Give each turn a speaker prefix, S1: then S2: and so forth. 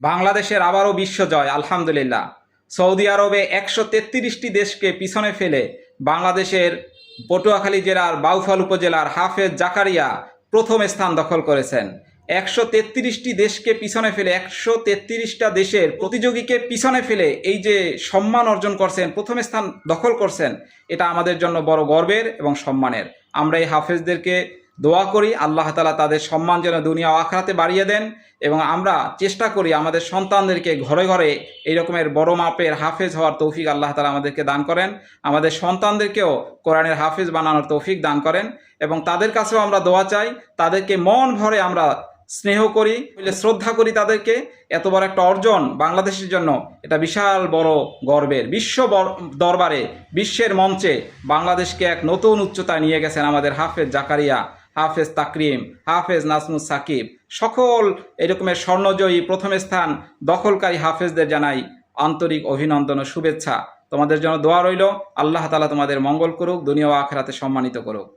S1: বাংলাদেশের আবারও বিশ্বজয়, আলহামদুলিল্লাহ। সৌদি আরবে 133টি দেশকে পিছনে ফেলে বাংলাদেশের পটুয়াখালী জেলার বাউফল উপজেলার হাফেজ জাকারিয়া প্রথম স্থান দখল করেছেন। 133টি দেশকে পিছনে ফেলে, 133টা দেশের প্রতিযোগীকে পিছনে ফেলে এই যে সম্মান অর্জন করছেন, প্রথম স্থান দখল করছেন, এটা আমাদের জন্য বড় গর্বের এবং সম্মানের। আমরা এই হাফেজদেরকে দোয়া করি আল্লাহ তাআলা তাদের সম্মান যেন দুনিয়া ও আখিরাতে বাড়িয়ে দেন, এবং আমরা চেষ্টা করি আমাদের সন্তানদেরকে ঘরে ঘরে এই রকমের বড় মাপের হাফেজ হওয়ার তৌফিক আল্লাহ তাআলা আমাদেরকে দান করেন। আমাদের সন্তানদেরকেও কোরআনের হাফেজ বানানোর তৌফিক দান করেন, এবং তাদের কাছেও আমরা দোয়া চাই, তাদেরকে মন ভরে আমরা স্নেহ করি, শ্রদ্ধা করি তাদেরকে। এত বড় একটা অর্জন বাংলাদেশের জন্য এটা বিশাল বড় গর্বের। দরবারে, বিশ্বের মঞ্চে বাংলাদেশকে এক নতুন উচ্চতায় নিয়ে গেছেন আমাদের হাফেজ জাকারিয়া, হাফেজ তাকরিম, হাফেজ নাজমুস সাকিব। সকল এরকমের স্বর্ণজয়ী প্রথম স্থান দখলকারী হাফেজদের জানাই আন্তরিক অভিনন্দন ও শুভেচ্ছা। তোমাদের জন্য দোয়া রইল, আল্লাহ তাআলা তোমাদের মঙ্গল করুক, দুনিয়া ও আখিরাতে সম্মানিত করুক।